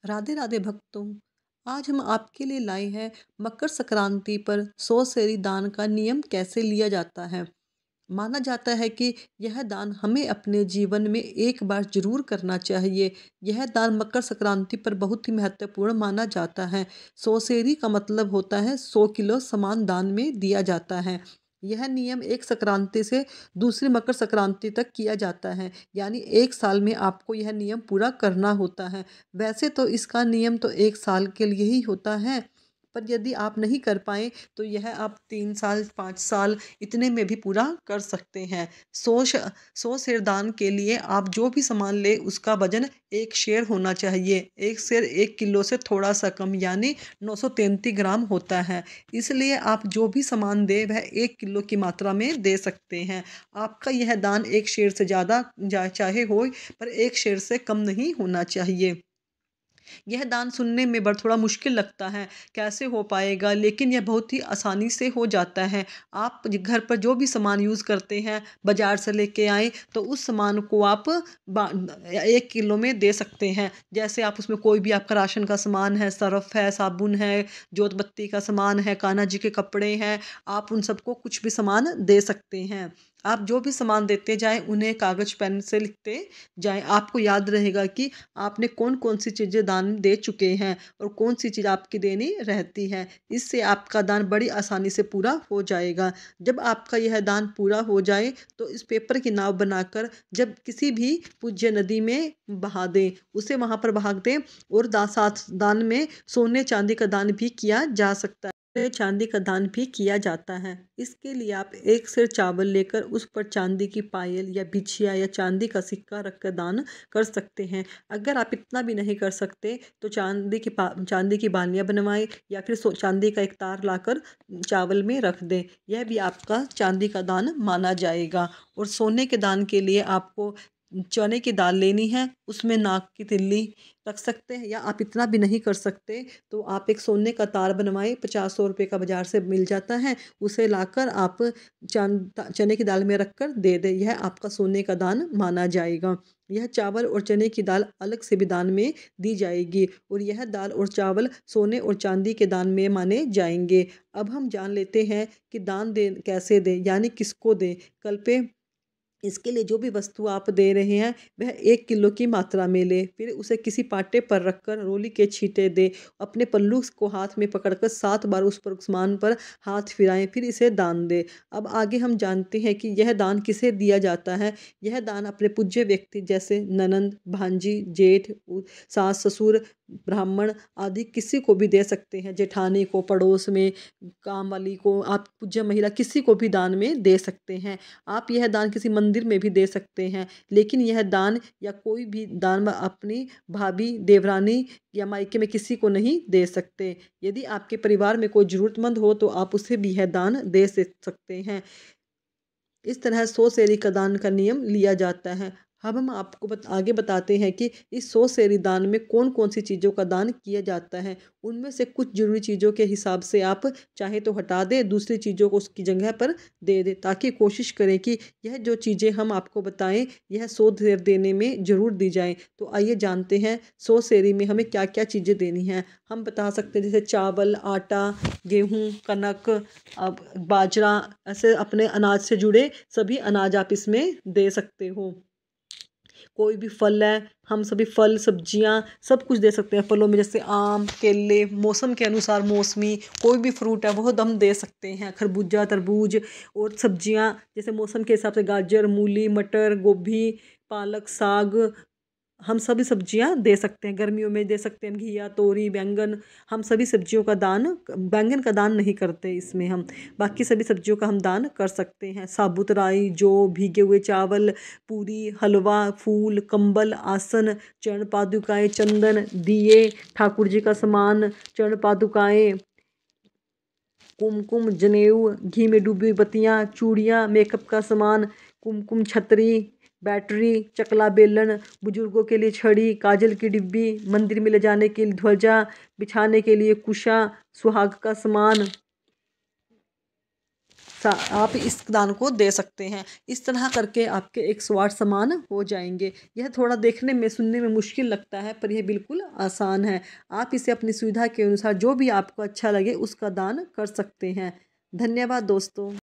राधे राधे भक्तों। आज हम आपके लिए लाए हैं मकर संक्रांति पर 100 सेरी दान का नियम कैसे लिया जाता है। माना जाता है कि यह दान हमें अपने जीवन में एक बार जरूर करना चाहिए। यह दान मकर संक्रांति पर बहुत ही महत्वपूर्ण माना जाता है। 100 सेरी का मतलब होता है 100 किलो सामान दान में दिया जाता है। यह नियम एक संक्रांति से दूसरी मकर संक्रांति तक किया जाता है, यानी एक साल में आपको यह नियम पूरा करना होता है। वैसे तो इसका नियम तो एक साल के लिए ही होता है, पर यदि आप नहीं कर पाए तो यह आप 3 साल 5 साल इतने में भी पूरा कर सकते हैं। 100 शेर दान के लिए आप जो भी सामान ले उसका वजन 1 शेर होना चाहिए। 1 शेर 1 किलो से थोड़ा सा कम, यानी 933 ग्राम होता है। इसलिए आप जो भी सामान दे वह 1 किलो की मात्रा में दे सकते हैं। आपका यह दान 1 शेर से ज़्यादा चाहे हो, पर 1 शेर से कम नहीं होना चाहिए। यह दान सुनने में थोड़ा मुश्किल लगता है, कैसे हो पाएगा, लेकिन यह बहुत ही आसानी से हो जाता है। आप घर पर जो भी सामान यूज़ करते हैं बाज़ार से लेके आए तो उस सामान को आप 1 किलो में दे सकते हैं। जैसे आप उसमें कोई भी आपका राशन का सामान है, सर्फ है, साबुन है, जोत बत्ती का सामान है, कान्हा जी के कपड़े हैं, आप उन सबको कुछ भी सामान दे सकते हैं। आप जो भी सामान देते जाएं उन्हें कागज़ पेन से लिखते जाएं। आपको याद रहेगा कि आपने कौन कौन सी चीज़ें दान दे चुके हैं और कौन सी चीज़ आपकी देनी रहती है। इससे आपका दान बड़ी आसानी से पूरा हो जाएगा। जब आपका यह दान पूरा हो जाए तो इस पेपर की नाव बनाकर जब किसी भी पूज्य नदी में बहा दें, उसे वहाँ पर बहा दें। और साथ दान में सोने चांदी का दान भी किया जा सकता है। चांदी का दान भी किया जाता है। इसके लिए आप 1 सेर चावल लेकर उस पर चांदी की पायल या बिछिया या चांदी का सिक्का रखकर दान कर सकते हैं। अगर आप इतना भी नहीं कर सकते तो चांदी की बालियाँ बनवाएं या फिर चांदी का एक तार लाकर चावल में रख दें। यह भी आपका चांदी का दान माना जाएगा। और सोने के दान के लिए आपको चने की दाल लेनी है, उसमें नाक की तिल्ली रख सकते हैं। या आप इतना भी नहीं कर सकते तो आप एक सोने का तार बनवाएं, 50-100 रुपये का बाज़ार से मिल जाता है। उसे लाकर आप चने की दाल में रखकर दे दें। यह आपका सोने का दान माना जाएगा। यह चावल और चने की दाल अलग से भी दान में दी जाएगी और यह दाल और चावल सोने और चांदी के दान में माने जाएंगे। अब हम जान लेते हैं कि दान दे कैसे दें, यानी किसको दें। कल पे इसके लिए जो भी वस्तु आप दे रहे हैं वह 1 किलो की मात्रा में ले, फिर उसे किसी पाटे पर रखकर रोली के छींटे दे। अपने पल्लू को हाथ में पकड़कर 7 बार उस पर सामान पर हाथ फिराएं, फिर इसे दान दे। अब आगे हम जानते हैं कि यह दान किसे दिया जाता है। यह दान अपने पूज्य व्यक्ति जैसे ननंद, भांजी, जेठ, सास ससुर, ब्राह्मण आदि किसी को भी दे सकते हैं। जेठानी को, पड़ोस में काम वाली को, आप पूज्य महिला किसी को भी दान में दे सकते हैं। आप यह दान किसी मंदिर में भी दे सकते हैं, लेकिन यह दान या कोई भी दान अपनी भाभी, देवरानी या मायके में किसी को नहीं दे सकते। यदि आपके परिवार में कोई ज़रूरतमंद हो तो आप उसे भी यह दान दे सकते हैं। इस तरह 100 सेरी का दान का नियम लिया जाता है। अब हम आपको आगे बताते हैं कि इस 100 सेरी दान में कौन कौन सी चीज़ों का दान किया जाता है। उनमें से कुछ जरूरी चीज़ों के हिसाब से आप चाहे तो हटा दें, दूसरी चीज़ों को उसकी जगह पर दे दें, ताकि कोशिश करें कि यह जो चीज़ें हम आपको बताएं यह 100 सेर देने में ज़रूर दी जाएं। तो आइए जानते हैं 100 सेरी में हमें क्या क्या चीज़ें देनी हैं। हम बता सकते हैं जैसे चावल, आटा, गेहूँ, कनक, अब बाजरा, ऐसे अपने अनाज से जुड़े सभी अनाज आप इसमें दे सकते हो। कोई भी फल है, हम सभी फल सब्जियां सब कुछ दे सकते हैं। फलों में जैसे आम, केले, मौसम के अनुसार मौसमी कोई भी फ्रूट है वह हम दे सकते हैं। खरबूजा, तरबूज। और सब्जियां जैसे मौसम के हिसाब से गाजर, मूली, मटर, गोभी, पालक, साग, हम सभी सब्जियां दे सकते हैं। गर्मियों में दे सकते हैं घिया, तोरी, बैंगन। हम सभी सब्जियों का दान, बैंगन का दान नहीं करते इसमें हम, बाकी सभी सब्जियों का हम दान कर सकते हैं। साबुत राई, जौ, भीगे हुए चावल, पूरी, हलवा, फूल, कंबल, आसन, चरण पादुकाएं, चंदन, दिए, ठाकुर जी का सामान, चरण पादुकाएं, कुमकुम, जनेऊ, घी में डूबी हुई बत्तियाँ, चूड़ियाँ, मेकअप का सामान, कुमकुम, छतरी, बैटरी, चकला बेलन, बुजुर्गों के लिए छड़ी, काजल की डिब्बी, मंदिर में ले जाने के लिए ध्वजा, बिछाने के लिए कुशा, सुहाग का सामान, आप इस दान को दे सकते हैं। इस तरह करके आपके 108 सामान हो जाएंगे। यह थोड़ा देखने में सुनने में मुश्किल लगता है, पर यह बिल्कुल आसान है। आप इसे अपनी सुविधा के अनुसार जो भी आपको अच्छा लगे उसका दान कर सकते हैं। धन्यवाद दोस्तों।